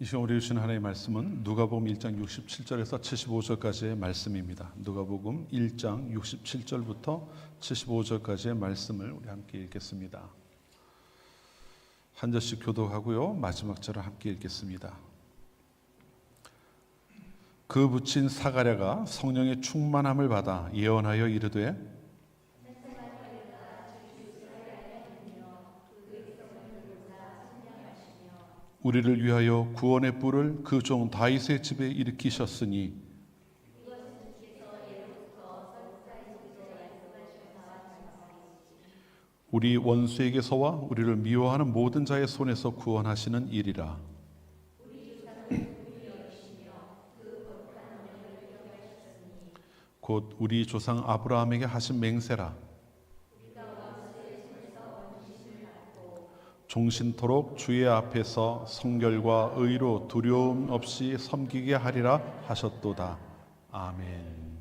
이 시간 우리 주신 하나님의 말씀은 누가복음 1장 67절에서 75절까지의 말씀입니다. 누가복음 1장 67절부터 75절까지의 말씀을 우리 함께 읽겠습니다. 한 절씩 교독하고요. 마지막 절을 함께 읽겠습니다. 그 붙인 사가랴가 성령의 충만함을 받아 예언하여 이르되 우리를 위하여 구원의 뿔을 그 종 다윗의 집에 일으키셨으니 우리 원수에게서와 우리를 미워하는 모든 자의 손에서 구원하시는 일이라. 곧 우리 조상 아브라함에게 하신 맹세라. 종신토록 주의 앞에서 성결과 의로 두려움 없이 섬기게 하리라 하셨도다. 아멘.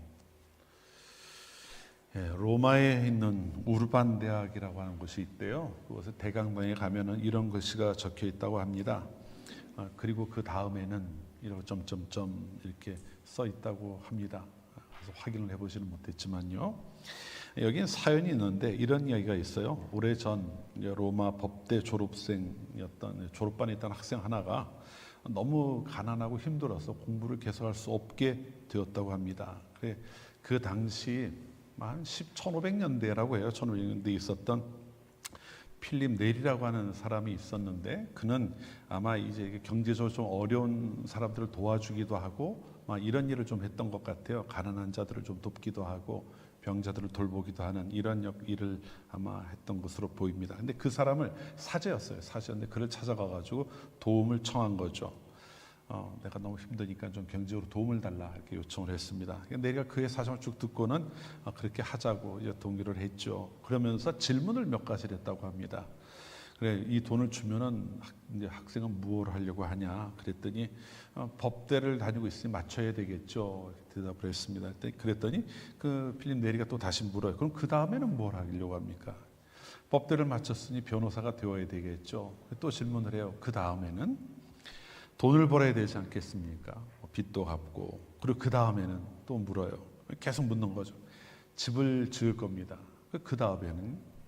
로마에 있는 우르반 대학이라고 하는 곳이 있대요. 그곳에 대강당에 가면은 이런 글씨가 적혀 있다고 합니다. 그리고 그 다음에는 이렇게 점점점 이렇게 써 있다고 합니다. 그래서 확인을 해보지는 못했지만요. 여기는 사연이 있는데 이런 이야기가 있어요. 오래전 로마 법대 졸업반에 있던 학생 하나가 너무 가난하고 힘들어서 공부를 계속할 수 없게 되었다고 합니다. 그 당시 한 1500년대라고 해요. 1500년대에 있었던 필립 네리라고 하는 사람이 있었는데 그는 아마 이제 경제적으로 좀 어려운 사람들을 도와주기도 하고 이런 일을 좀 했던 것 같아요. 가난한 자들을 좀 돕기도 하고 병자들을 돌보기도 하는 이런 일을 아마 했던 것으로 보입니다. 근데 그 사람을 사제였어요. 사제였는데 그를 찾아가가지고 도움을 청한 거죠. 내가 너무 힘드니까 좀 경제적으로 도움을 달라 이렇게 요청을 했습니다. 내가 그의 사정을 쭉 듣고는 그렇게 하자고 동의를 했죠. 그러면서 질문을 몇 가지를 했다고 합니다. 그래, 이 돈을 주면은 이제 학생은 무엇을 하려고 하냐? 그랬더니 법대를 다니고 있으니 맞춰야 되겠죠. 대답을 했습니다. 그랬더니 그 필립 네리가 또 다시 물어요. 그럼 그 다음에는 뭘 하려고 합니까? 법대를 마쳤으니 변호사가 되어야 되겠죠. 또 질문을 해요. 그 다음에는 돈을 벌어야 되지 않겠습니까? 빚도 갚고. 그리고 그 다음에는 또 물어요. 계속 묻는 거죠. 집을 지을 겁니다. 그 다음에는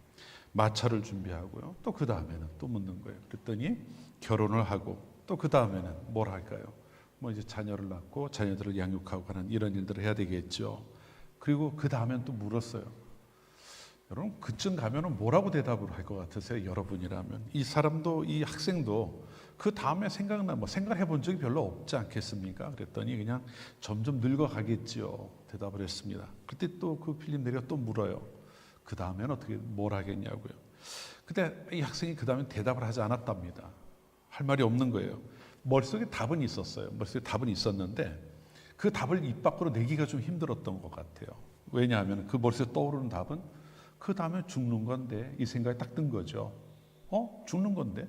마차를 준비하고요. 또 그 다음에는 또 묻는 거예요. 그랬더니 결혼을 하고 또 그 다음에는 뭘 할까요? 이제 자녀를 낳고 자녀들을 양육하고 하는 이런 일들을 해야 되겠죠. 그리고 그 다음엔 또 물었어요. 여러분 그쯤 가면은 뭐라고 대답을 할 것 같으세요? 여러분이라면 이 사람도 이 학생도 그 다음에 생각해 본 적이 별로 없지 않겠습니까? 그랬더니 그냥 점점 늙어가겠지요. 대답을 했습니다. 그때 또 그 필립 네리가 또 물어요. 그 다음에는 어떻게 뭘 하겠냐고요. 근데 이 학생이 그 다음에 대답을 하지 않았답니다. 할 말이 없는 거예요. 머릿속에 답은 있었어요. 머릿속에 답은 있었는데 그 답을 입 밖으로 내기가 좀 힘들었던 것 같아요. 왜냐하면 그 머릿속에 떠오르는 답은 그 다음에 죽는 건데 이 생각이 딱 든 거죠. 죽는 건데?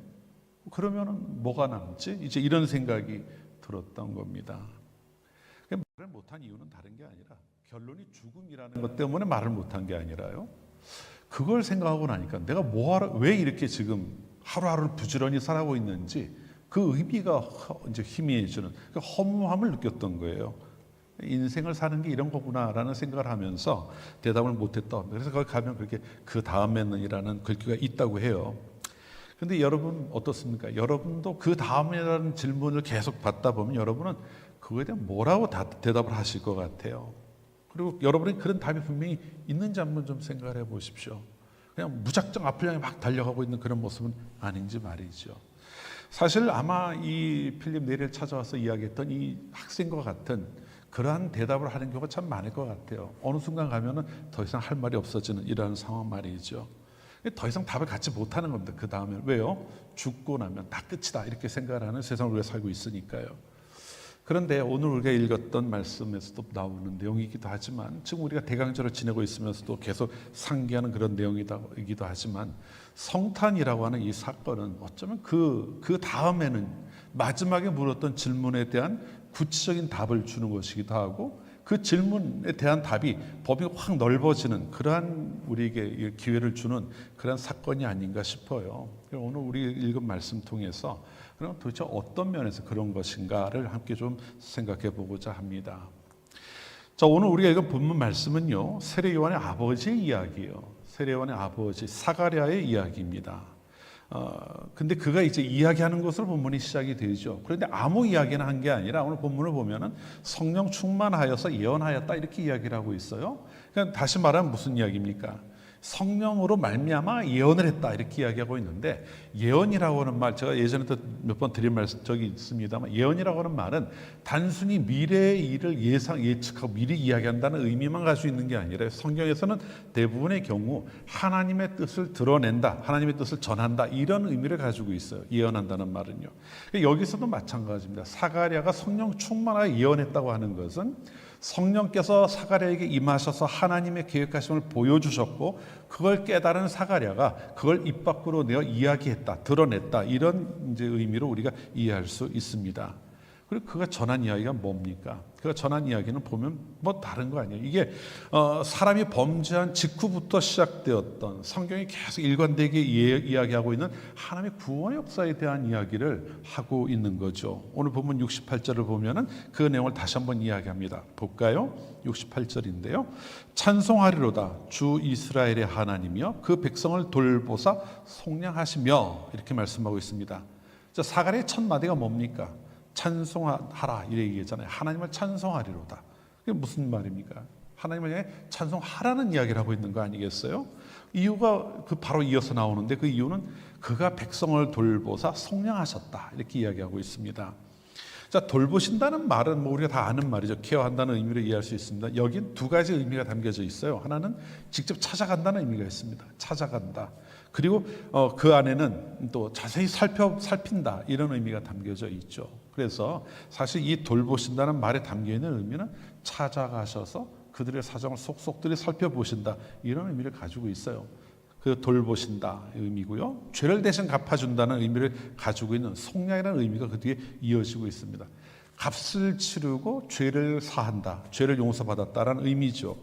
그러면은 뭐가 남지? 이제 이런 생각이 들었던 겁니다. 말을 못한 이유는 다른 게 아니라 결론이 죽음이라는 것 때문에 말을 못한 게 아니라요. 그걸 생각하고 나니까 내가 왜 이렇게 지금 하루하루를 부지런히 살아가고 있는지 그 의미가 이제 희미해지는 그 허무함을 느꼈던 거예요. 인생을 사는 게 이런 거구나라는 생각을 하면서 대답을 못했다. 그래서 거기 가면 그렇게 그 다음에는이라는 글귀가 있다고 해요. 근데 여러분 어떻습니까? 여러분도 그 다음이라는 질문을 계속 받다 보면 여러분은 그거에 대한 뭐라고 대답을 하실 것 같아요. 그리고 여러분이 그런 답이 분명히 있는지 한번 좀 생각을 해 보십시오. 그냥 무작정 앞을 향해 막 달려가고 있는 그런 모습은 아닌지 말이죠. 사실 아마 이 필립 네리를 찾아와서 이야기했던 이 학생과 같은 그러한 대답을 하는 경우가 참 많을 것 같아요. 어느 순간 가면은 더 이상 할 말이 없어지는 이런 상황 말이죠. 더 이상 답을 갖지 못하는 겁니다. 그 다음에 왜요? 죽고 나면 다 끝이다 이렇게 생각을 하는 세상을 우리가 살고 있으니까요. 그런데 오늘 우리가 읽었던 말씀에서도 나오는 내용이기도 하지만 지금 우리가 대강절을 지내고 있으면서도 계속 상기하는 그런 내용이기도 하지만 성탄이라고 하는 이 사건은 어쩌면 그 다음에는 마지막에 물었던 질문에 대한 구체적인 답을 주는 것이기도 하고 그 질문에 대한 답이 범위가 확 넓어지는 그러한 우리에게 기회를 주는 그러한 사건이 아닌가 싶어요. 오늘 우리 읽은 말씀 통해서 그럼 도대체 어떤 면에서 그런 것인가를 함께 좀 생각해 보고자 합니다. 자, 오늘 우리가 읽은 본문 말씀은요, 세례 요한의 아버지의 이야기예요. 세례 요한의 아버지 사가랴의 이야기입니다. 근데 그가 이제 이야기하는 것으로 본문이 시작이 되죠. 그런데 아무 이야기는 한 게 아니라 오늘 본문을 보면은 성령 충만하여서 예언하였다 이렇게 이야기를 하고 있어요. 그러니까 다시 말하면 무슨 이야기입니까? 성령으로 말미암아 예언을 했다 이렇게 이야기하고 있는데, 예언이라고 하는 말 제가 예전에도 몇 번 드린 적이 있습니다만, 예언이라고 하는 말은 단순히 미래의 일을 예측하고 미리 이야기한다는 의미만 가지고 있는 게 아니라 성경에서는 대부분의 경우 하나님의 뜻을 드러낸다, 하나님의 뜻을 전한다 이런 의미를 가지고 있어요. 예언한다는 말은요. 여기서도 마찬가지입니다. 사가랴가 성령 충만하게 예언했다고 하는 것은 성령께서 사가랴에게 임하셔서 하나님의 계획하심을 보여주셨고, 그걸 깨달은 사가랴가 그걸 입 밖으로 내어 이야기했다, 드러냈다 이런 이제 의미로 우리가 이해할 수 있습니다. 그리고 그가 전한 이야기가 뭡니까? 그가 전한 이야기는 보면 뭐 다른 거 아니에요. 이게 사람이 범죄한 직후부터 시작되었던, 성경이 계속 일관되게 이야기하고 있는 하나님의 구원의 역사에 대한 이야기를 하고 있는 거죠. 오늘 본문 68절을 보면은 그 내용을 다시 한번 이야기합니다. 볼까요? 68절인데요. 찬송하리로다 주 이스라엘의 하나님이여 그 백성을 돌보사 속량하시며, 이렇게 말씀하고 있습니다. 자, 사가랴의 첫 마디가 뭡니까? 찬송하라 이래 얘기했잖아요. 하나님을 찬송하리로다. 그게 무슨 말입니까? 하나님을 향해 찬송하라는 이야기를 하고 있는 거 아니겠어요? 이유가 바로 이어서 나오는데, 그 이유는 그가 백성을 돌보사 속량하셨다 이렇게 이야기하고 있습니다. 자, 돌보신다는 말은 뭐 우리가 다 아는 말이죠. 케어한다는 의미로 이해할 수 있습니다. 여긴 두 가지 의미가 담겨져 있어요. 하나는 직접 찾아간다는 의미가 있습니다. 찾아간다. 그리고 그 안에는 또 자세히 살핀다 이런 의미가 담겨져 있죠. 그래서 사실 이 돌보신다는 말에 담겨있는 의미는 찾아가셔서 그들의 사정을 속속들이 살펴보신다 이런 의미를 가지고 있어요. 그 돌보신다 의미고요. 죄를 대신 갚아준다는 의미를 가지고 있는 속량이라는 의미가 그 뒤에 이어지고 있습니다. 값을 치르고 죄를 사한다, 죄를 용서받았다라는 의미죠.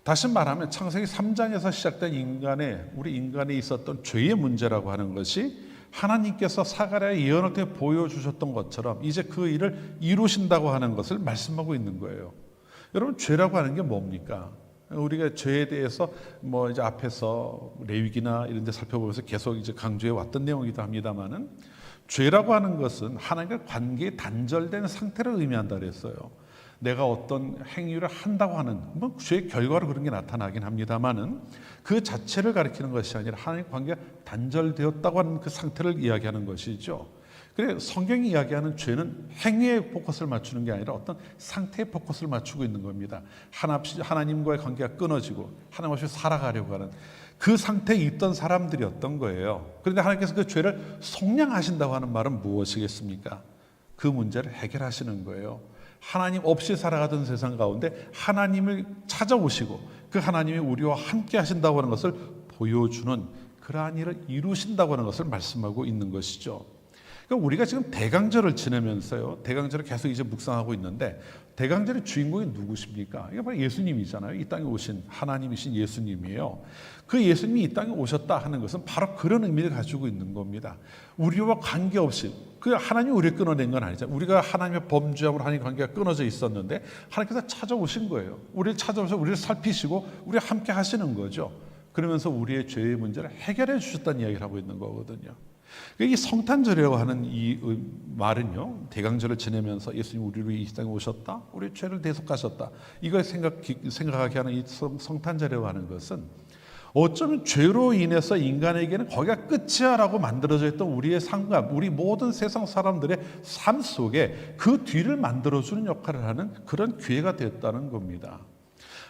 다시 말하면 창세기 3장에서 시작된 우리 인간에 있었던 죄의 문제라고 하는 것이 하나님께서 사가랴의 예언을 통해 보여주셨던 것처럼 이제 그 일을 이루신다고 하는 것을 말씀하고 있는 거예요. 여러분, 죄라고 하는 게 뭡니까? 우리가 죄에 대해서 뭐 이제 앞에서 레위기나 이런 데 살펴보면서 계속 이제 강조해 왔던 내용이기도 합니다만은, 죄라고 하는 것은 하나님과 관계에 단절된 상태를 의미한다 그랬어요. 내가 어떤 행위를 한다고 하는, 뭐 죄의 결과로 그런 게 나타나긴 합니다만은 그 자체를 가리키는 것이 아니라 하나님 관계가 단절되었다고 하는 그 상태를 이야기하는 것이죠. 그래서 성경이 이야기하는 죄는 행위에 포커스를 맞추는 게 아니라 어떤 상태에 포커스를 맞추고 있는 겁니다. 하나님과의 관계가 끊어지고 하나님 없이 살아가려고 하는 그 상태에 있던 사람들이었던 거예요. 그런데 하나님께서 그 죄를 속량하신다고 하는 말은 무엇이겠습니까? 그 문제를 해결하시는 거예요. 하나님 없이 살아가던 세상 가운데 하나님을 찾아오시고 그 하나님이 우리와 함께 하신다고 하는 것을 보여주는 그러한 일을 이루신다고 하는 것을 말씀하고 있는 것이죠. 그러니까 우리가 지금 대강절을 지내면서요, 대강절을 계속 이제 묵상하고 있는데, 대강절의 주인공이 누구십니까? 이게 바로 예수님이잖아요. 이 땅에 오신 하나님이신 예수님이에요. 그 예수님이 이 땅에 오셨다 하는 것은 바로 그런 의미를 가지고 있는 겁니다. 우리와 관계없이, 그 하나님이 우리를 끊어낸 건 아니죠. 우리가 하나님의 범죄함으로 하나님 관계가 끊어져 있었는데 하나님께서 찾아오신 거예요. 우리를 찾아오셔서 우리를 살피시고 우리와 함께 하시는 거죠. 그러면서 우리의 죄의 문제를 해결해 주셨다는 이야기를 하고 있는 거거든요. 이 성탄절이라고 하는 이 말은요, 대강절을 지내면서 예수님 우리를 이 땅에 오셨다, 우리의 죄를 대속하셨다, 이걸 생각하게 하는 이 성탄절이라고 하는 것은 어쩌면 죄로 인해서 인간에게는 거기가 끝이야라고 만들어져 있던 우리의 삶과 우리 모든 세상 사람들의 삶 속에 그 뒤를 만들어주는 역할을 하는 그런 기회가 됐다는 겁니다.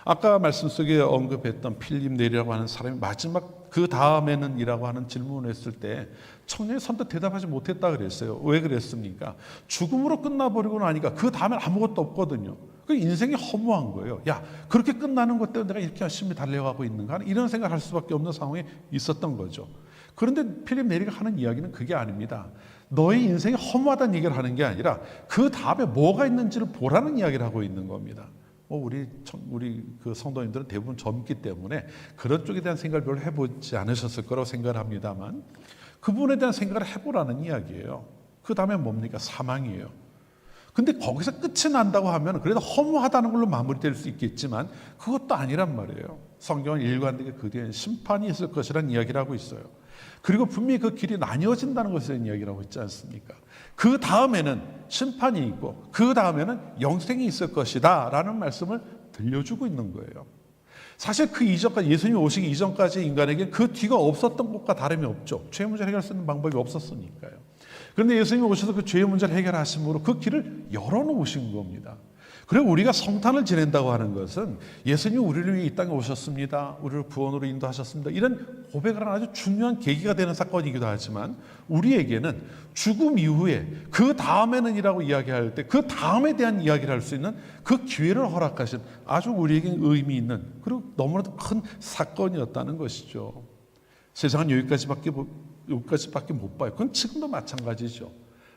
아까 말씀 속에 언급했던 필립 네리라고 하는 사람이 마지막 그 다음에는 이라고 하는 질문을 했을 때 청년이 선뜻 대답하지 못했다 그랬어요. 왜 그랬습니까? 죽음으로 끝나버리고 나니까 그 다음엔 아무것도 없거든요. 그 인생이 허무한 거예요. 야, 그렇게 끝나는 것 때문에 내가 이렇게 열심히 달려가고 있는가? 이런 생각을 할 수밖에 없는 상황에 있었던 거죠. 그런데 필립 네리가 하는 이야기는 그게 아닙니다. 너의 인생이 허무하다는 얘기를 하는 게 아니라 그 다음에 뭐가 있는지를 보라는 이야기를 하고 있는 겁니다. 우리 그 성도님들은 대부분 젊기 때문에 그런 쪽에 대한 생각을 별로 해보지 않으셨을 거라고 생각을 합니다만, 그분에 대한 생각을 해보라는 이야기예요. 그 다음에 뭡니까? 사망이에요. 근데 거기서 끝이 난다고 하면 그래도 허무하다는 걸로 마무리될 수 있겠지만 그것도 아니란 말이에요. 성경은 일관되게 그 뒤에 심판이 있을 것이라는 이야기를 하고 있어요. 그리고 분명히 그 길이 나뉘어진다는 것에 대한 이야기를 하고 있지 않습니까? 그 다음에는 심판이 있고 그 다음에는 영생이 있을 것이다 라는 말씀을 들려주고 있는 거예요. 사실 그 이전까지, 예수님이 오시기 이전까지 인간에게 그 뒤가 없었던 것과 다름이 없죠. 죄 문제를 해결할 수 있는 방법이 없었으니까요. 그런데 예수님이 오셔서 그 죄의 문제를 해결하심으로 그 길을 열어놓으신 겁니다. 그리고 우리가 성탄을 지낸다고 하는 것은 예수님이 우리를 위해 이 땅에 오셨습니다. 우리를 구원으로 인도하셨습니다. 이런 고백을 하는 아주 중요한 계기가 되는 사건이기도 하지만 우리에게는 죽음 이후에 그 다음에는 이라고 이야기할 때 그 다음에 대한 이야기를 할 수 있는 그 기회를 허락하신 아주 우리에게 의미 있는 그리고 너무나도 큰 사건이었다는 것이죠. 세상은 여기까지밖에 못 봐요. 그건 지금도 마찬가지죠.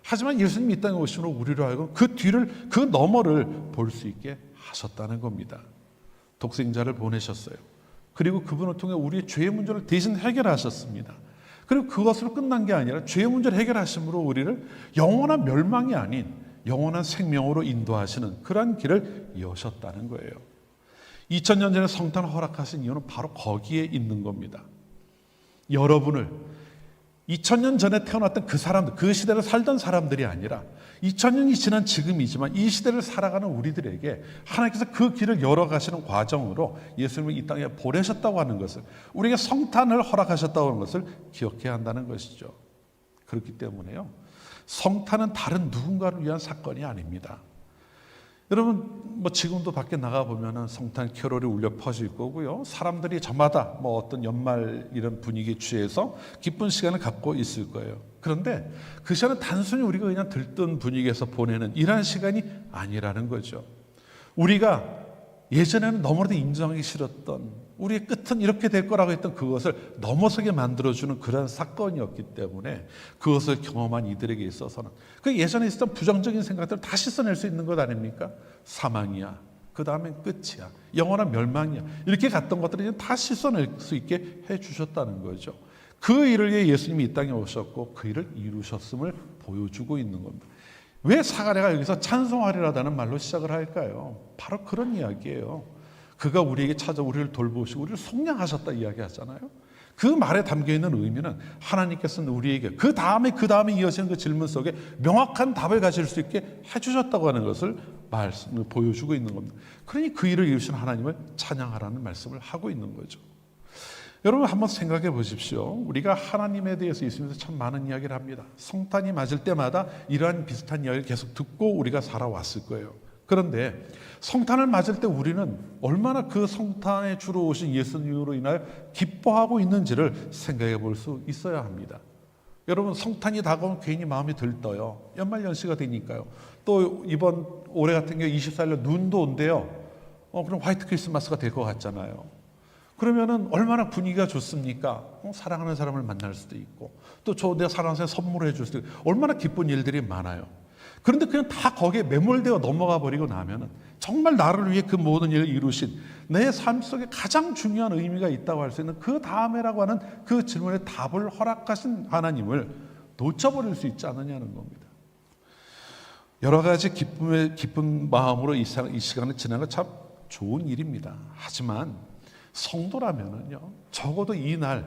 하지만 예수님이 이 땅에 오심으로 우리로 하여금 그 뒤를, 그 너머를 볼 수 있게 하셨다는 겁니다. 독생자를 보내셨어요. 그리고 그분을 통해 우리의 죄의 문제를 대신 해결하셨습니다. 그리고 그것으로 끝난 게 아니라 죄의 문제를 해결하심으로 우리를 영원한 멸망이 아닌 영원한 생명으로 인도하시는 그러한 길을 여셨다는 거예요. 2000년 전에 성탄을 허락하신 이유는 바로 거기에 있는 겁니다. 여러분을 2000년 전에 태어났던 그 사람들, 그 시대를 살던 사람들이 아니라 2000년이 지난 지금이지만 이 시대를 살아가는 우리들에게 하나님께서 그 길을 열어가시는 과정으로 예수님을 이 땅에 보내셨다고 하는 것을, 우리에게 성탄을 허락하셨다고 하는 것을 기억해야 한다는 것이죠. 그렇기 때문에요, 성탄은 다른 누군가를 위한 사건이 아닙니다. 여러분 지금도 밖에 나가 보면은 성탄 캐롤이 울려 퍼질 거고요. 사람들이 저마다 어떤 연말 이런 분위기에 취해서 기쁜 시간을 갖고 있을 거예요. 그런데 그 시간은 단순히 우리가 그냥 들뜬 분위기에서 보내는 이러한 시간이 아니라는 거죠. 우리가 예전에는 너무나도 인정하기 싫었던, 우리의 끝은 이렇게 될 거라고 했던 그것을 넘어서게 만들어주는 그런 사건이었기 때문에 그것을 경험한 이들에게 있어서는 그 예전에 있었던 부정적인 생각들을 다 씻어낼 수 있는 것 아닙니까? 사망이야, 그 다음엔 끝이야, 영원한 멸망이야, 이렇게 갔던 것들을 이제 다 씻어낼 수 있게 해주셨다는 거죠. 그 일을 위해 예수님이 이 땅에 오셨고 그 일을 이루셨음을 보여주고 있는 겁니다. 왜 사가랴가 여기서 찬송하리라다는 말로 시작을 할까요? 바로 그런 이야기예요. 그가 우리에게 찾아 우리를 돌보시고 우리를 속량하셨다 이야기하잖아요. 그 말에 담겨있는 의미는 하나님께서는 우리에게 그 다음에 이어지는 그 질문 속에 명확한 답을 가질 수 있게 해주셨다고 하는 것을 보여주고 있는 겁니다. 그러니 그 일을 이루신 하나님을 찬양하라는 말씀을 하고 있는 거죠. 여러분 한번 생각해 보십시오. 우리가 하나님에 대해서 예수님께서 참 많은 이야기를 합니다. 성탄이 맞을 때마다 이러한 비슷한 이야기를 계속 듣고 우리가 살아왔을 거예요. 그런데 성탄을 맞을 때 우리는 얼마나 그 성탄에 주로 오신 예수님으로 인하여 기뻐하고 있는지를 생각해 볼 수 있어야 합니다. 여러분 성탄이 다가오면 괜히 마음이 들떠요. 연말연시가 되니까요. 또 이번 올해 같은 경우 24일 눈도 온대요. 그럼 화이트 크리스마스가 될 것 같잖아요. 그러면은 얼마나 분위기가 좋습니까? 사랑하는 사람을 만날 수도 있고 또 내가 사랑하는 사람에 선물을 해줄 수도 있고 얼마나 기쁜 일들이 많아요. 그런데 그냥 다 거기에 매몰되어 넘어가 버리고 나면은 정말 나를 위해 그 모든 일을 이루신 내 삶 속에 가장 중요한 의미가 있다고 할 수 있는 그 다음에라고 하는 그 질문에 답을 허락하신 하나님을 놓쳐버릴 수 있지 않느냐는 겁니다. 여러 가지 기쁜 마음으로 이 시간을 지나는 건 참 좋은 일입니다. 하지만 성도라면은요, 적어도 이날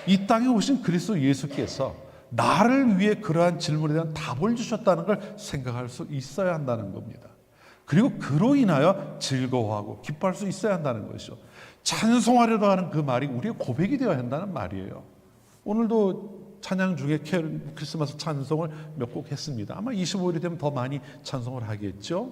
이 땅에 오신 그리스도 예수께서 나를 위해 그러한 질문에 대한 답을 주셨다는 걸 생각할 수 있어야 한다는 겁니다. 그리고 그로 인하여 즐거워하고 기뻐할 수 있어야 한다는 것이죠. 찬송하려고 하는 그 말이 우리의 고백이 되어야 한다는 말이에요. 오늘도 찬양 중에 크리스마스 찬송을 몇 곡 했습니다. 아마 25일이 되면 더 많이 찬송을 하겠죠.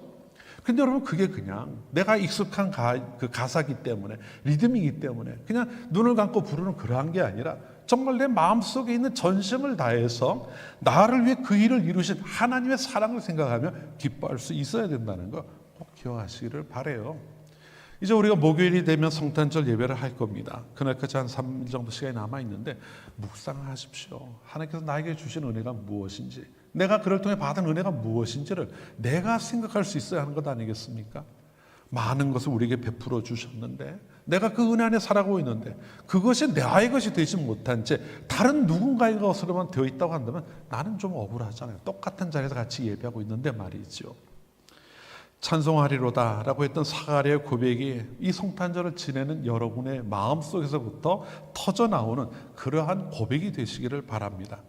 근데 여러분 그게 그냥 내가 익숙한 그 가사기 때문에, 리듬이기 때문에 그냥 눈을 감고 부르는 그러한 게 아니라 정말 내 마음속에 있는 전심을 다해서 나를 위해 그 일을 이루신 하나님의 사랑을 생각하며 기뻐할 수 있어야 된다는 거 꼭 기억하시기를 바라요. 이제 우리가 목요일이 되면 성탄절 예배를 할 겁니다. 그날까지 한 3일 정도 시간이 남아있는데 묵상하십시오. 하나님께서 나에게 주신 은혜가 무엇인지, 내가 그를 통해 받은 은혜가 무엇인지를 내가 생각할 수 있어야 하는 것 아니겠습니까? 많은 것을 우리에게 베풀어 주셨는데 내가 그 은혜 안에 살아가고 있는데 그것이 나의 것이 되지 못한 채 다른 누군가의 것으로만 되어 있다고 한다면 나는 좀 억울하잖아요. 똑같은 자리에서 같이 예배하고 있는데 말이죠. 찬송하리로다 라고 했던 사가랴의 고백이 이 성탄절을 지내는 여러분의 마음속에서부터 터져나오는 그러한 고백이 되시기를 바랍니다.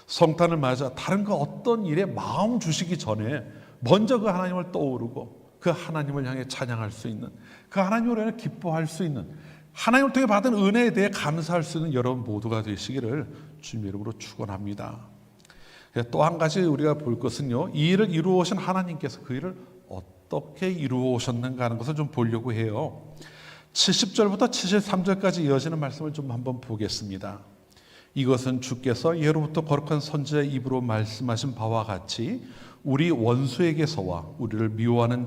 성탄을 맞아 다른 그 어떤 일에 마음 주시기 전에 먼저 그 하나님을 떠오르고 그 하나님을 향해 찬양할 수 있는, 그 하나님으로 인해 기뻐할 수 있는, 하나님을 통해 받은 은혜에 대해 감사할 수 있는 여러분 모두가 되시기를 주님 이름으로 축원합니다. 또 한 가지 우리가 볼 것은요, 이 일을 이루어 오신 하나님께서 그 일을 어떻게 이루어 오셨는가 하는 것을 좀 보려고 해요. 70절부터 73절까지 이어지는 말씀을 좀 한번 보겠습니다. 이것은 주께서 예로부터 거룩한 선지자의 입으로 말씀하신 바와 같이 우리 원수에게서와 우리를 미워하는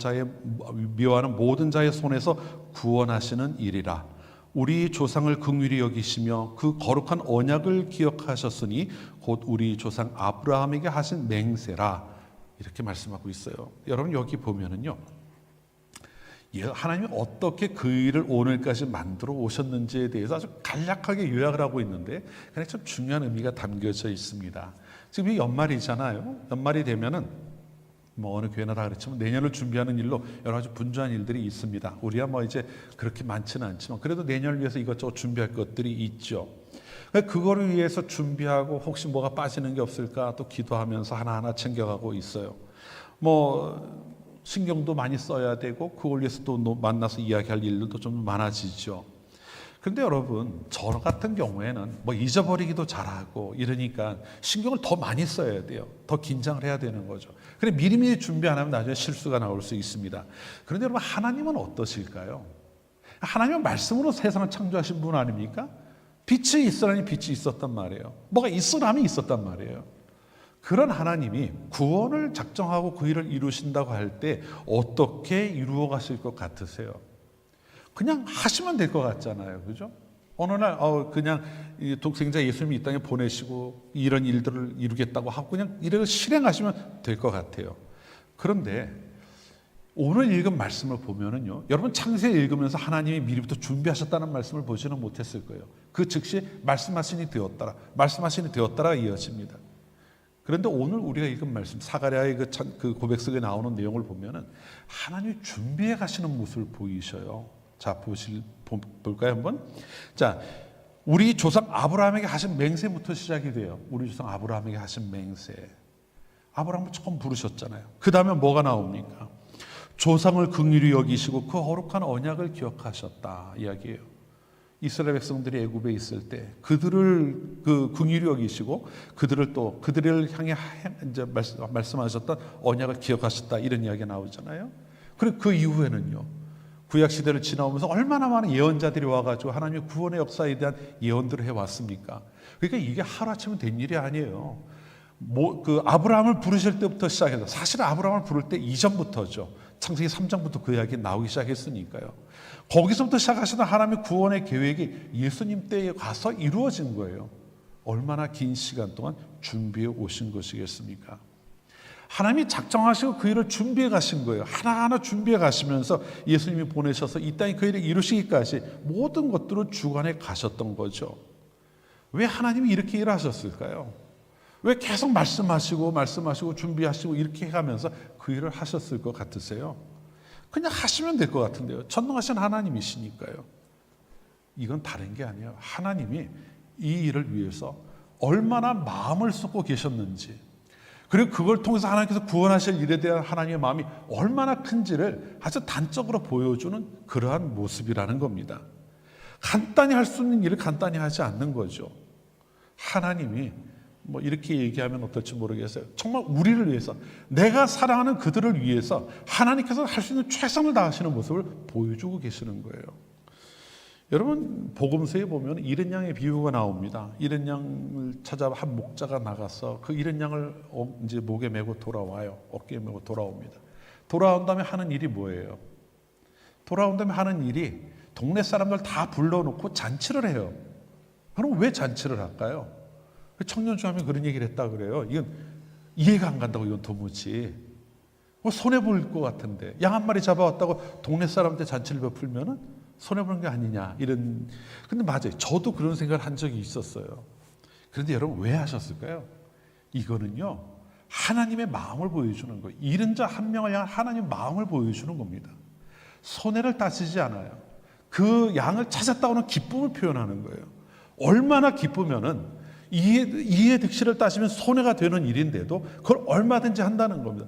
모든 자의 손에서 구원하시는 일이라. 우리 조상을 긍휼히 여기시며 그 거룩한 언약을 기억하셨으니 곧 우리 조상 아브라함에게 하신 맹세라. 이렇게 말씀하고 있어요. 여러분 여기 보면은요, 하나님이 어떻게 그 일을 오늘까지 만들어 오셨는지에 대해서 아주 간략하게 요약을 하고 있는데 그냥 참 중요한 의미가 담겨져 있습니다. 지금 이 연말이잖아요. 연말이 되면은 어느 교회나 다 그렇지만 내년을 준비하는 일로 여러 가지 분주한 일들이 있습니다. 우리야 이제 그렇게 많지는 않지만 그래도 내년을 위해서 이것저것 준비할 것들이 있죠. 그거를 위해서 준비하고 혹시 뭐가 빠지는 게 없을까 또 기도하면서 하나하나 챙겨가고 있어요. 신경도 많이 써야 되고 그걸 위해서 또 만나서 이야기할 일도 좀 많아지죠. 그런데 여러분, 저 같은 경우에는 잊어버리기도 잘하고 이러니까 신경을 더 많이 써야 돼요. 더 긴장을 해야 되는 거죠. 그래 미리미리 준비 안 하면 나중에 실수가 나올 수 있습니다. 그런데 여러분, 하나님은 어떠실까요? 하나님은 말씀으로 세상을 창조하신 분 아닙니까? 빛이 있으라니 빛이 있었단 말이에요. 뭐가 있으라면 있었단 말이에요. 그런 하나님이 구원을 작정하고 그 일을 이루신다고 할 때 어떻게 이루어 가실 것 같으세요? 그냥 하시면 될 것 같잖아요. 그죠? 어느 날 그냥 독생자 예수님이 이 땅에 보내시고 이런 일들을 이루겠다고 하고 그냥 이를 실행하시면 될 것 같아요. 그런데 오늘 읽은 말씀을 보면은요, 여러분 창세기 읽으면서 하나님이 미리부터 준비하셨다는 말씀을 보지는 못했을 거예요. 그 즉시 말씀하시니 되었다라 이어집니다. 그런데 오늘 우리가 읽은 말씀, 사가랴의 그 고백 속에 나오는 내용을 보면은 하나님이 준비해 가시는 모습을 보이셔요. 자, 볼까요, 한번? 자, 우리 조상 아브라함에게 하신 맹세부터 시작이 돼요. 우리 조상 아브라함에게 하신 맹세. 아브라함을 처음 부르셨잖아요. 그 다음에 뭐가 나옵니까? 조상을 긍휼히 여기시고 그 거룩한 언약을 기억하셨다 이야기예요. 이스라엘 백성들이 애굽에 있을 때 그들을 긍휼히 여기시고 그들을 향해 이제 말씀하셨던 언약을 기억하셨다 이런 이야기가 나오잖아요. 그리고 그 이후에는요, 구약 시대를 지나오면서 얼마나 많은 예언자들이 와가지고 하나님의 구원의 역사에 대한 예언들을 해왔습니까? 그러니까 이게 하루아침에 된 일이 아니에요. 아브라함을 부르실 때부터 시작해서, 사실 아브라함을 부를 때 이전부터죠. 창세기 3장부터 그 이야기 나오기 시작했으니까요. 거기서부터 시작하시던 하나님의 구원의 계획이 예수님 때에 가서 이루어진 거예요. 얼마나 긴 시간 동안 준비해 오신 것이겠습니까? 하나님이 작정하시고 그 일을 준비해 가신 거예요. 하나하나 준비해 가시면서 예수님이 보내셔서 이 땅에 그 일을 이루시기까지 모든 것들을 주관해 가셨던 거죠. 왜 하나님이 이렇게 일하셨을까요? 왜 계속 말씀하시고 준비하시고 이렇게 해가면서 그 일을 하셨을 것 같으세요? 그냥 하시면 될 것 같은데요. 전능하신 하나님이시니까요. 이건 다른 게 아니에요. 하나님이 이 일을 위해서 얼마나 마음을 쏟고 계셨는지, 그리고 그걸 통해서 하나님께서 구원하실 일에 대한 하나님의 마음이 얼마나 큰지를 아주 단적으로 보여주는 그러한 모습이라는 겁니다. 간단히 할 수 있는 일을 간단히 하지 않는 거죠. 하나님이 이렇게 얘기하면 어떨지 모르겠어요. 정말 우리를 위해서, 내가 사랑하는 그들을 위해서 하나님께서 할 수 있는 최선을 다하시는 모습을 보여주고 계시는 거예요. 여러분, 복음서에 보면 이른 양의 비유가 나옵니다. 이른 양을 찾아 한 목자가 나가서 그 이른 양을 이제 목에 메고 돌아와요. 어깨에 메고 돌아옵니다. 돌아온 다음에 하는 일이 뭐예요? 돌아온 다음에 하는 일이 동네 사람들 다 불러놓고 잔치를 해요. 그럼 왜 잔치를 할까요? 청년주하면 그런 얘기를 했다 그래요. 이건 이해가 안 간다고, 이건 도무지. 뭐 손해 볼 것 같은데 양 한 마리 잡아왔다고 동네 사람한테 잔치를 베풀면은 손해 보는 게 아니냐 이런. 근데 맞아요. 저도 그런 생각을 한 적이 있었어요. 그런데 여러분 왜 하셨을까요? 이거는요 하나님의 마음을 보여주는 거예요. 잃은 자 한 명을 향한 하나님의 마음을 보여주는 겁니다. 손해를 따지지 않아요. 그 양을 찾았다고는 기쁨을 표현하는 거예요. 얼마나 기쁘면은 이해 득실을 따지면 손해가 되는 일인데도 그걸 얼마든지 한다는 겁니다.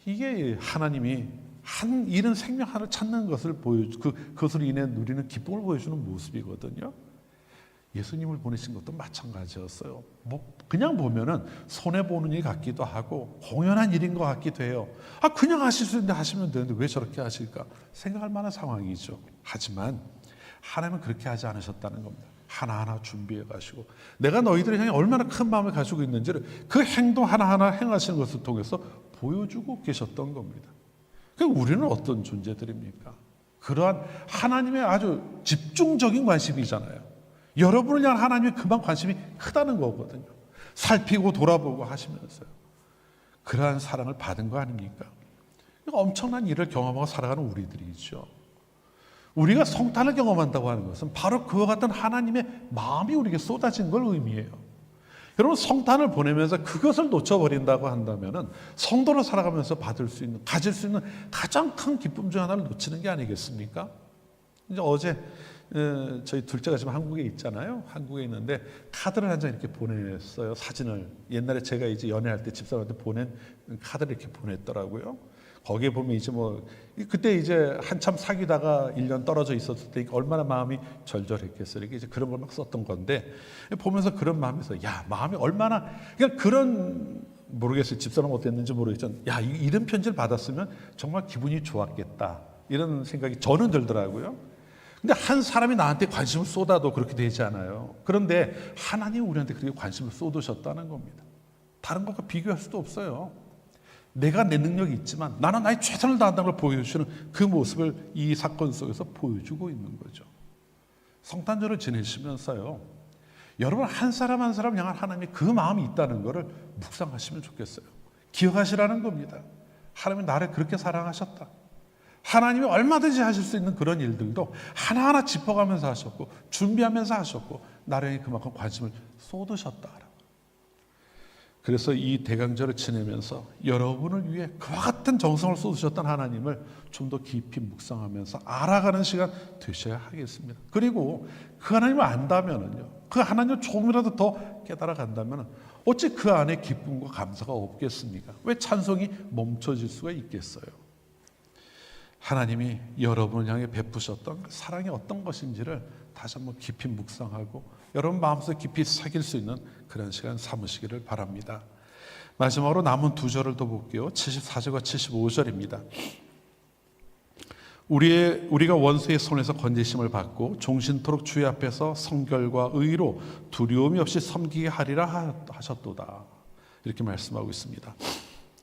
이게 하나님이 한 잃은 생명 하나를 찾는 것을 그것으로 인해 누리는 기쁨을 보여주는 모습이거든요. 예수님을 보내신 것도 마찬가지였어요. 뭐 그냥 보면은 손해 보는 일 같기도 하고 공연한 일인 것 같기도 해요. 그냥 하실 수 있는데 하시면 되는데 왜 저렇게 하실까 생각할 만한 상황이죠. 하지만 하나님은 그렇게 하지 않으셨다는 겁니다. 하나하나 준비해 가시고 내가 너희들을 향해 얼마나 큰 마음을 가지고 있는지를 그 행동 하나하나 행하시는 것을 통해서 보여주고 계셨던 겁니다. 그럼 우리는 어떤 존재들입니까? 그러한 하나님의 아주 집중적인 관심이잖아요. 여러분을 향한 하나님의 그만 관심이 크다는 거거든요. 살피고 돌아보고 하시면서요. 그러한 사랑을 받은 거 아닙니까? 엄청난 일을 경험하고 살아가는 우리들이죠. 우리가 성탄을 경험한다고 하는 것은 바로 그와 같은 하나님의 마음이 우리에게 쏟아진 걸 의미해요. 여러분 성탄을 보내면서 그것을 놓쳐버린다고 한다면 성도로 살아가면서 가질 수 있는 가장 큰 기쁨 중 하나를 놓치는 게 아니겠습니까? 이제 어제 저희 둘째가 지금 한국에 있잖아요. 한국에 있는데 카드를 한 장 이렇게 보냈어요. 사진을. 옛날에 제가 이제 연애할 때 집사람한테 보낸 카드를 이렇게 보냈더라고요. 거기에 보면 이제 뭐 그때 이제 한참 사귀다가 1년 떨어져 있었을 때 얼마나 마음이 절절했겠어요. 이게 이제 그런 걸 막 썼던 건데 보면서 그런 마음에서 야 마음이 얼마나 그냥 그런 모르겠어요. 집사람 어땠는지 모르겠지만 야 이런 편지를 받았으면 정말 기분이 좋았겠다 이런 생각이 저는 들더라고요. 근데 한 사람이 나한테 관심을 쏟아도 그렇게 되지 않아요. 그런데 하나님이 우리한테 그렇게 관심을 쏟으셨다는 겁니다. 다른 것과 비교할 수도 없어요. 내가 내 능력이 있지만 나는 나의 최선을 다한다는 걸 보여주시는 그 모습을 이 사건 속에서 보여주고 있는 거죠. 성탄절을 지내시면서요. 여러분 한 사람 한 사람 향한 하나님의 그 마음이 있다는 것을 묵상하시면 좋겠어요. 기억하시라는 겁니다. 하나님이 나를 그렇게 사랑하셨다. 하나님이 얼마든지 하실 수 있는 그런 일들도 하나하나 짚어가면서 하셨고 준비하면서 하셨고 나를 향해 그만큼 관심을 쏟으셨다. 그래서 이 대강절을 지내면서 여러분을 위해 그와 같은 정성을 쏟으셨던 하나님을 좀 더 깊이 묵상하면서 알아가는 시간 되셔야 하겠습니다. 그리고 그 하나님을 안다면은요, 그 하나님을 조금이라도 더 깨달아 간다면 어찌 그 안에 기쁨과 감사가 없겠습니까? 왜 찬송이 멈춰질 수가 있겠어요? 하나님이 여러분을 향해 베푸셨던 사랑이 어떤 것인지를 다시 한번 깊이 묵상하고 여러분 마음속에 깊이 새길 수 있는 그런 시간 삼으시기를 바랍니다. 마지막으로 남은 두 절을 더 볼게요. 74절과 75절입니다. 우리가 원수의 손에서 건지심을 받고 종신토록 주의 앞에서 성결과 의로 두려움이 없이 섬기게 하리라 하셨도다. 이렇게 말씀하고 있습니다.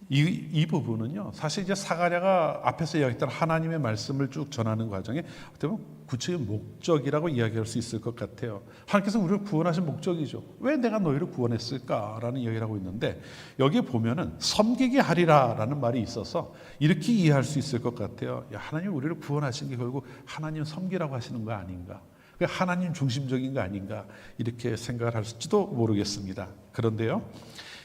이 부분은요, 사실 이제 사가랴가 앞에서 이야기했던 하나님의 말씀을 쭉 전하는 과정에 어떻게 보면 구체적인 목적이라고 이야기할 수 있을 것 같아요. 하나님께서 우리를 구원하신 목적이죠. 왜 내가 너희를 구원했을까라는 이야기를 하고 있는데 여기에 보면은 섬기게 하리라라는 말이 있어서 이렇게 이해할 수 있을 것 같아요. 야, 하나님 우리를 구원하신 게 결국 하나님 섬기라고 하시는 거 아닌가? 하나님 중심적인 거 아닌가? 이렇게 생각을 할지도 모르겠습니다. 그런데요.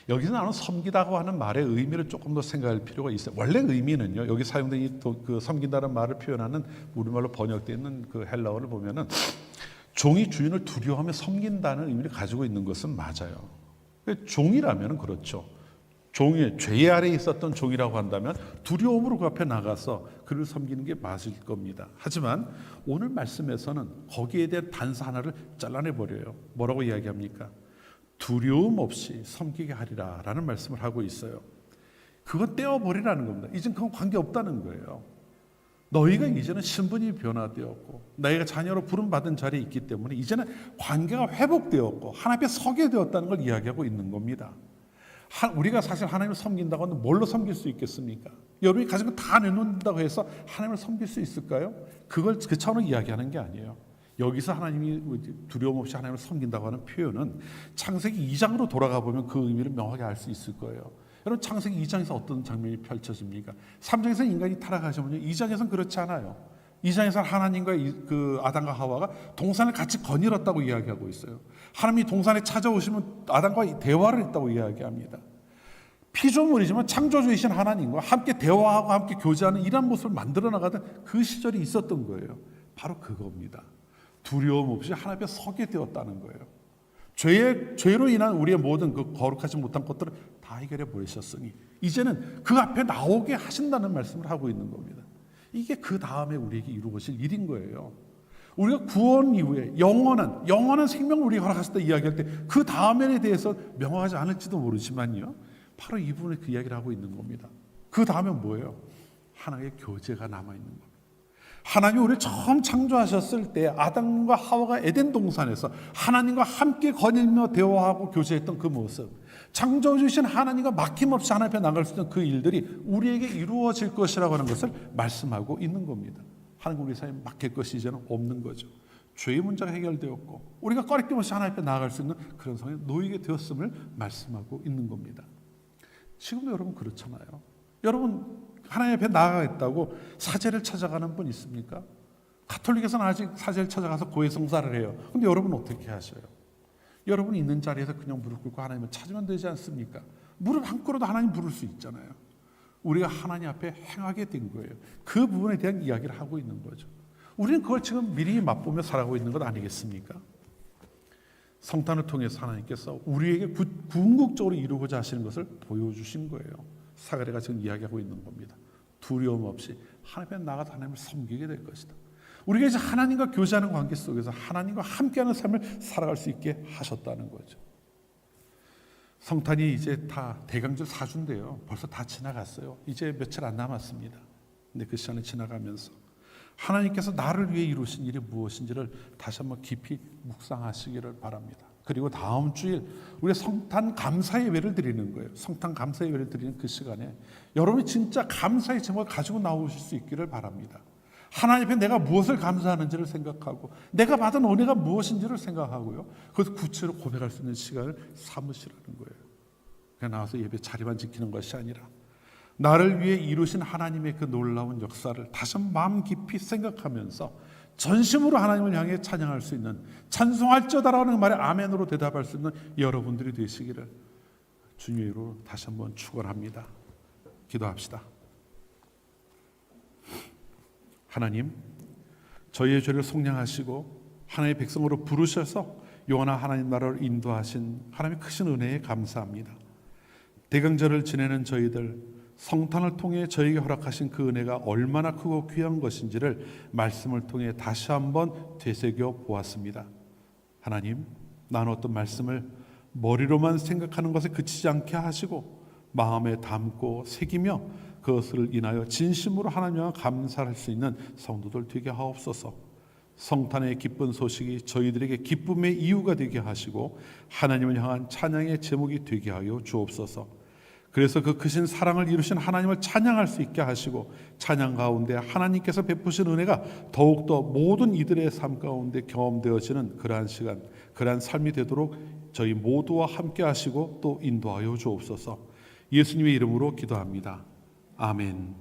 여기서 나는 섬기다고 하는 말의 의미를 조금 더 생각할 필요가 있어요. 원래 의미는요. 여기 사용된 그 섬긴다는 말을 표현하는 우리말로 번역되어 있는 그 헬라어를 보면은 종이 주인을 두려워하며 섬긴다는 의미를 가지고 있는 것은 맞아요. 종이라면 그렇죠. 종이 죄 아래에 있었던 종이라고 한다면 두려움으로 그 앞에 나가서 그를 섬기는 게 맞을 겁니다. 하지만 오늘 말씀에서는 거기에 대한 단서 하나를 잘라내 버려요. 뭐라고 이야기합니까? 두려움 없이 섬기게 하리라 라는 말씀을 하고 있어요. 그건 떼어버리라는 겁니다. 이젠 그건 관계없다는 거예요. 너희가 이제는 신분이 변화되었고 너희가 자녀로 부름받은 자리에 있기 때문에 이제는 관계가 회복되었고 하나님 앞에 서게 되었다는 걸 이야기하고 있는 겁니다. 우리가 사실 하나님을 섬긴다고 하면 뭘로 섬길 수 있겠습니까? 여러분이 가진 거 다 내놓는다고 해서 하나님을 섬길 수 있을까요? 그걸 그 차원으로 이야기하는 게 아니에요. 여기서 하나님이 두려움 없이 하나님을 섬긴다고 하는 표현은 창세기 2장으로 돌아가 보면 그 의미를 명확히 알 수 있을 거예요. 여러분 창세기 2장에서 어떤 장면이 펼쳐집니까? 3장에서 인간이 타락하시면요, 2장에서는 그렇지 않아요. 2장에서는 하나님과 그 아담과 하와가 동산을 같이 거닐었다고 이야기하고 있어요. 하나님이 동산에 찾아오시면 아담과 대화를 했다고 이야기합니다. 피조물이지만 창조주이신 하나님과 함께 대화하고 함께 교제하는 이런 모습을 만들어 나가던 그 시절이 있었던 거예요. 바로 그겁니다. 두려움 없이 하나님 앞에 서게 되었다는 거예요. 죄로 인한 우리의 모든 그 거룩하지 못한 것들을 다 해결해 버리셨으니 이제는 그 앞에 나오게 하신다는 말씀을 하고 있는 겁니다. 이게 그 다음에 우리에게 이루어질 일인 거예요. 우리가 구원 이후에 영원한 생명을 우리가 허락하셨다 이야기할 때 그 다음에 대해서 명확하지 않을지도 모르지만요, 바로 이 부분에 그 이야기를 하고 있는 겁니다. 그 다음에 뭐예요? 하나님의 교제가 남아있는 겁니다. 하나님이 우리를 처음 창조하셨을 때 아담과 하와가 에덴 동산에서 하나님과 함께 거닐며 대화하고 교제했던 그 모습, 창조주신 하나님과 막힘없이 하나님 앞에 나갈 수 있는 그 일들이 우리에게 이루어질 것이라고 하는 것을 말씀하고 있는 겁니다. 하나님 우리 사이에 막힐 것이 이제는 없는 거죠. 죄의 문제가 해결되었고 우리가 꺼리낌 없이 하나님 앞에 나아갈 수 있는 그런 상황에 놓이게 되었음을 말씀하고 있는 겁니다. 지금도 여러분 그렇잖아요. 여러분 하나님 앞에 나아가겠다고 사제를 찾아가는 분 있습니까? 가톨릭에서는 아직 사제를 찾아가서 고해성사를 해요. 근데 여러분 어떻게 하셔요? 여러분이 있는 자리에서 그냥 무릎 꿇고 하나님을 찾으면 되지 않습니까? 무릎 안 꿇어도 하나님 부를 수 있잖아요. 우리가 하나님 앞에 행하게 된 거예요. 그 부분에 대한 이야기를 하고 있는 거죠. 우리는 그걸 지금 미리 맛보며 살아가고 있는 것 아니겠습니까? 성탄을 통해서 하나님께서 우리에게 궁극적으로 이루고자 하시는 것을 보여주신 거예요. 사가랴가 지금 이야기하고 있는 겁니다. 두려움 없이 하나님 앞에 나가서 하나님을 섬기게 될 것이다. 우리가 이제 하나님과 교제하는 관계 속에서 하나님과 함께하는 삶을 살아갈 수 있게 하셨다는 거죠. 성탄이 이제 다 대강절 4주인데요. 벌써 다 지나갔어요. 이제 며칠 안 남았습니다. 근데 그 시간이 지나가면서 하나님께서 나를 위해 이루신 일이 무엇인지를 다시 한번 깊이 묵상하시기를 바랍니다. 그리고 다음 주일 우리가 성탄 감사 예배를 드리는 거예요. 성탄 감사 예배를 드리는 그 시간에 여러분이 진짜 감사의 제목을 가지고 나오실 수 있기를 바랍니다. 하나님 앞에 내가 무엇을 감사하는지를 생각하고 내가 받은 은혜가 무엇인지를 생각하고요, 그것을 구체로 고백할 수 있는 시간을 삼으시라는 거예요. 그냥 나와서 예배 자리만 지키는 것이 아니라 나를 위해 이루신 하나님의 그 놀라운 역사를 다시 한번 마음 깊이 생각하면서 전심으로 하나님을 향해 찬양할 수 있는, 찬송할지어다라는 말에 아멘으로 대답할 수 있는 여러분들이 되시기를 주님의 이름으로 다시 한번 축원합니다. 기도합시다. 하나님, 저희의 죄를 속량하시고 하나님의 백성으로 부르셔서 영원한 하나님 나라를 인도하신 하나님의 크신 은혜에 감사합니다. 대강절을 지내는 저희들, 성탄을 통해 저에게 허락하신 그 은혜가 얼마나 크고 귀한 것인지를 말씀을 통해 다시 한번 되새겨 보았습니다. 하나님, 나는 어떤 말씀을 머리로만 생각하는 것에 그치지 않게 하시고 마음에 담고 새기며 그것을 인하여 진심으로 하나님께 감사할 수 있는 성도들 되게 하옵소서. 성탄의 기쁜 소식이 저희들에게 기쁨의 이유가 되게 하시고 하나님을 향한 찬양의 제목이 되게 하여 주옵소서. 그래서 그 크신 사랑을 이루신 하나님을 찬양할 수 있게 하시고 찬양 가운데 하나님께서 베푸신 은혜가 더욱더 모든 이들의 삶 가운데 경험되어지는 그러한 시간, 그러한 삶이 되도록 저희 모두와 함께 하시고 또 인도하여 주옵소서. 예수님의 이름으로 기도합니다. 아멘.